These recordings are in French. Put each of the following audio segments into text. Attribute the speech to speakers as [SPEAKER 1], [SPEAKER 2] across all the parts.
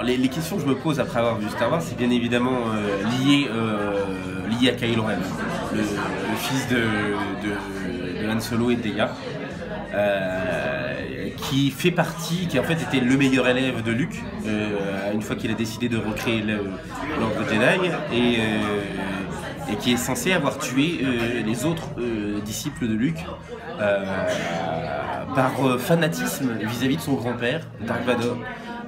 [SPEAKER 1] les questions que je me pose après avoir vu Star Wars, c'est bien évidemment lié à Kylo Ren, le fils de Han Solo et de Leia, qui fait partie, qui en fait était le meilleur élève de Luke, une fois qu'il a décidé de recréer l'Ordre Jedi, et qui est censé avoir tué les autres disciples de Luke par fanatisme vis-à-vis de son grand-père, Dark Vador.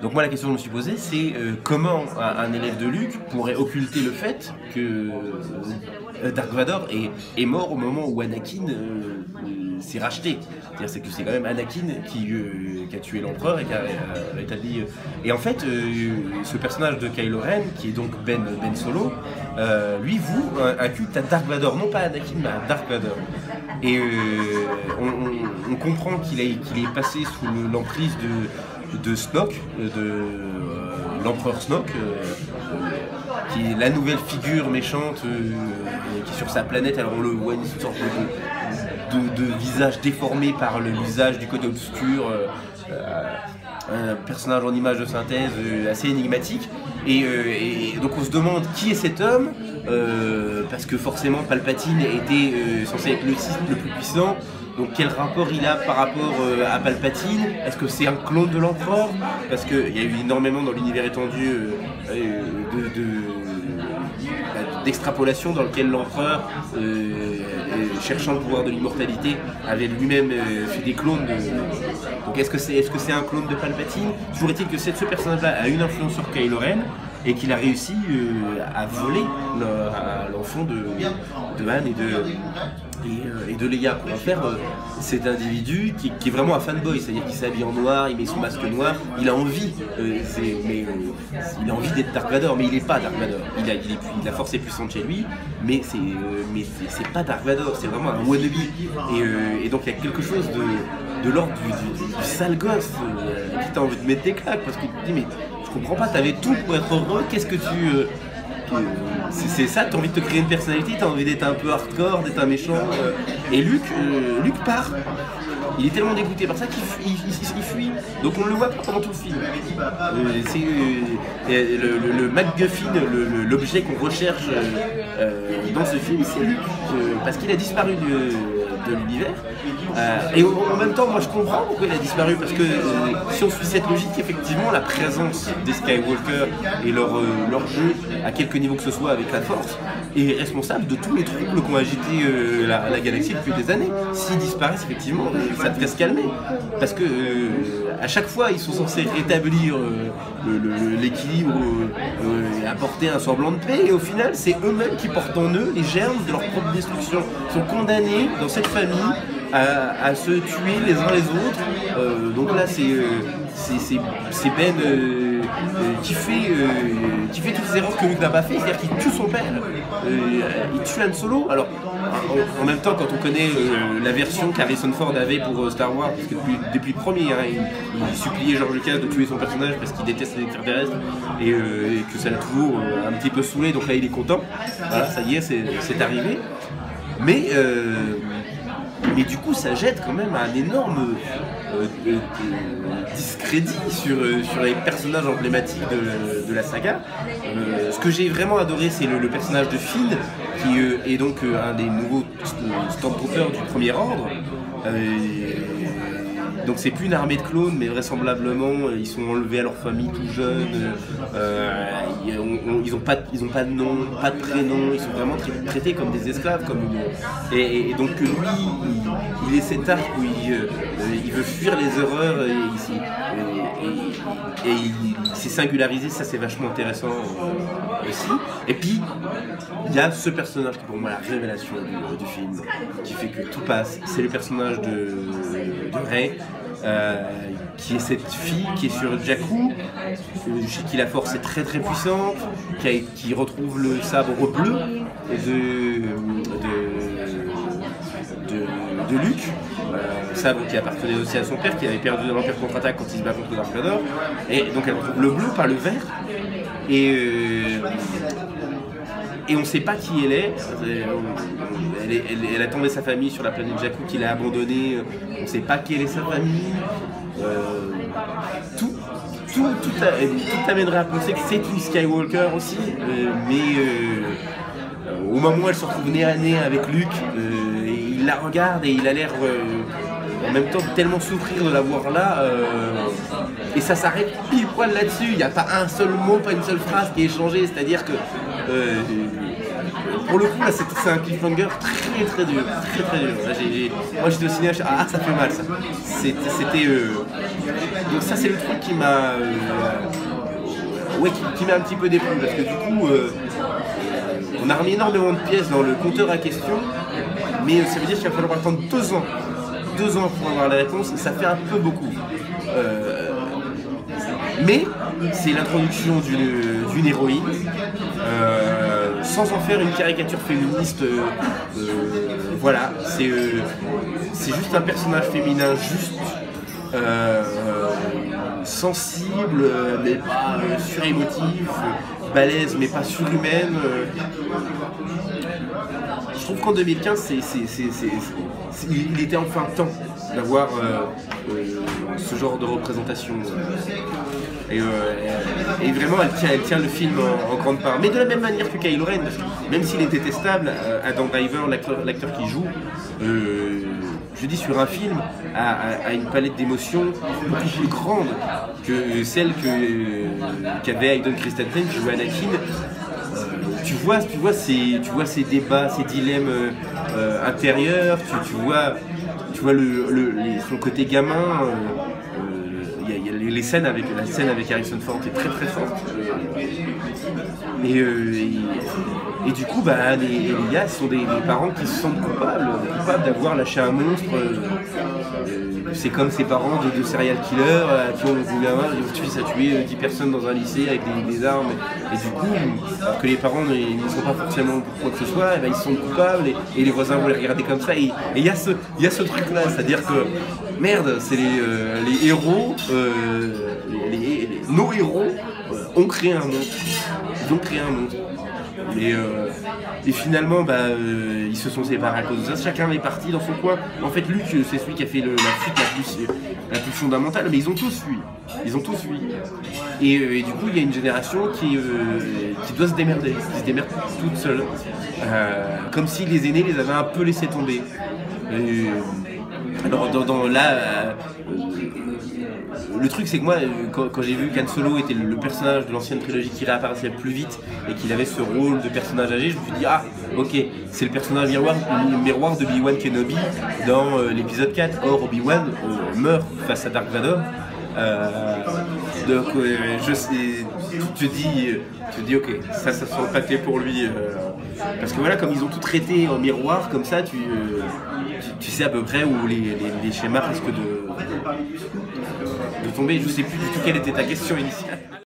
[SPEAKER 1] Donc moi la question que je me suis posée, c'est comment un élève de Luke pourrait occulter le fait que Dark Vador est mort au moment où Anakin s'est racheté. C'est-à-dire que c'est quand même Anakin qui a tué l'empereur et qui a établi... Et en fait, ce personnage de Kylo Ren, qui est donc Ben Solo, lui voue un culte à Dark Vador, non pas à Anakin, mais à Dark Vador. Et on comprend qu'il est passé sous l'emprise de Snoke, de l'empereur Snoke, qui est la nouvelle figure méchante qui est sur sa planète. Alors on le voit une sorte de visage déformé par l'usage du côté obscur, un personnage en image de synthèse assez énigmatique. Et donc on se demande qui est cet homme, parce que forcément Palpatine était censé être le Sith le plus puissant. Donc quel rapport il a par rapport à Palpatine? Est-ce que c'est un clone de l'empereur? Parce qu'il y a eu énormément dans l'univers étendu d'extrapolation dans lequel l'empereur, cherchant le pouvoir de l'immortalité, avait lui-même fait des clones. Donc est-ce que c'est un clone de Palpatine? Toujours est-il que ce personnage-là a une influence sur Kylo Ren et qu'il a réussi à voler l'enfant de Han et de Leia, pour en faire cet individu qui est vraiment un fanboy, c'est-à-dire qu'il s'habille en noir, il met son masque noir, il a envie, il a envie d'être Dark Vador, mais il n'est pas Dark Vador. La force est puissante chez lui, mais c'est pas Dark Vador, c'est vraiment un wannabe. Et donc il y a quelque chose de l'ordre du sale gosse qui t'a envie de mettre des claques, parce que tu te dis mais je comprends pas, t'avais tout pour être heureux, qu'est-ce que tu... c'est ça, t'as envie de te créer une personnalité, t'as envie d'être un peu hardcore, d'être un méchant. Et Luke part. Il est tellement dégoûté par ça qu'il fuit. Donc on ne le voit pas pendant tout le film. Le MacGuffin, l'objet qu'on recherche dans ce film, c'est Luke. Parce qu'il a disparu de l'univers. Et en même temps, moi je comprends pourquoi il a disparu, parce que si on suit cette logique, effectivement, la présence des Skywalker et leur jeu, à quelque niveau que ce soit avec la Force, est responsable de tous les troubles qu'ont agité la galaxie depuis des années. S'ils disparaissent, effectivement, ça devrait se calmer. Parce que à chaque fois, ils sont censés rétablir l'équilibre et apporter un semblant de paix, et au final, c'est eux-mêmes qui portent en eux les germes de leur propre destruction. Ils sont condamnés dans cette famille à se tuer les uns les autres. Donc là, c'est Ben qui fait toutes les erreurs que Luke n'a pas fait, c'est-à-dire qu'il tue son père, il tue Han Solo. Alors en même temps, quand on connaît la version qu'Harrison Ford avait pour Star Wars, parce que depuis le premier, il suppliait George Lucas de tuer son personnage parce qu'il déteste les extraterrestres et que ça l'a toujours un petit peu saoulé, donc là il est content. Voilà, ça y est, c'est arrivé. Mais du coup, ça jette quand même un énorme discrédit sur les personnages emblématiques de la saga. Ce que j'ai vraiment adoré, c'est le personnage de Finn, qui est donc un des nouveaux Stormtroopers du Premier Ordre. Donc c'est plus une armée de clones, mais vraisemblablement ils sont enlevés à leur famille tout jeunes, ils n'ont pas de nom, pas de prénom, ils sont vraiment traités comme des esclaves, et donc lui, il est cet arc où il veut fuir les horreurs et il s'est singularisé, ça c'est vachement intéressant aussi. Et puis il y a ce personnage qui est pour moi la révélation du film, qui fait que tout passe, c'est le personnage de Rey. Qui est cette fille qui est sur Jakku, chez qui la force est très très puissante, qui retrouve le sabre bleu de Luke, sabre qui appartenait aussi à son père, qui avait perdu dans l'Empire contre-attaque quand il se bat contre Dark Vador, et donc elle retrouve le bleu par le vert, et on ne sait pas qui elle est. Elle attendait sa famille sur la planète Jakku qu'il a abandonnée. On ne sait pas quelle est sa famille. tout t'amènerait à penser que c'est une Skywalker aussi, au moment où elle se retrouve nez à nez avec Luke, il la regarde et il a l'air en même temps tellement souffrir de la voir là, et ça s'arrête pile poil là-dessus. Il n'y a pas un seul mot, pas une seule phrase qui est échangée, c'est-à-dire que pour le coup là c'est un cliffhanger très dur, très dur. Là, moi j'étais au cinéma, ah ça fait mal ça. C'était donc ça c'est le truc qui m'a qui m'a un petit peu déplu, parce que du coup on a remis énormément de pièces dans le compteur à questions, mais ça veut dire qu'il va falloir attendre 2 ans. 2 ans pour avoir la réponse, ça fait un peu beaucoup. Mais c'est l'introduction d'une héroïne, sans en faire une caricature féministe. Voilà, c'est juste un personnage féminin juste, sensible, mais pas surémotive, balèze, mais pas surhumaine. Je trouve qu'en 2015, il était enfin temps d'avoir ce genre de représentation. Et vraiment, elle tient le film en grande part. Mais de la même manière que Kylo Ren, parce que même s'il est détestable, Adam Driver, l'acteur qui joue, je dis sur un film, a une palette d'émotions beaucoup plus grande que celle qu'avait Hayden Christensen qui jouait Anakin. Tu vois ces débats, ces dilemmes intérieurs, tu vois son côté gamin. Il y a la scène avec Harrison Ford est très forte. Et du coup, les gars sont des parents qui se sentent coupables d'avoir lâché un monstre. C'est comme ces parents de serial killers qui ont le gamin, votre fils a tué 10 personnes dans un lycée avec des armes. Et du coup, alors que les parents ne sont pas forcément pour quoi que ce soit, ils se sentent coupables et les voisins vont les regarder comme ça. Et il y a ce truc-là, c'est-à-dire que merde, c'est les héros, nos héros ont créé un monstre. Ils ont créé un monstre. Et finalement, ils se sont séparés à cause de ça. Chacun est parti dans son coin. En fait, Luke, c'est celui qui a fait la fuite la plus fondamentale. Mais ils ont tous fui. Et du coup, il y a une génération qui doit se démerder. Qui se démerde toute seule. Comme si les aînés les avaient un peu laissés tomber. Alors, le truc c'est que moi, quand j'ai vu qu'Han Solo était le personnage de l'ancienne trilogie qui réapparaissait le plus vite et qu'il avait ce rôle de personnage âgé, je me suis dit ah ok, c'est le personnage miroir de Obi-Wan Kenobi dans l'épisode 4. Or Obi-Wan meurt face à Dark Vador. Donc je sais, tu te dis ok, ça sent le paquet pour lui, parce que voilà, comme ils ont tout traité en miroir comme ça, tu sais à peu près où les schémas risquent de tomber. Je sais plus du tout quelle était ta question initiale.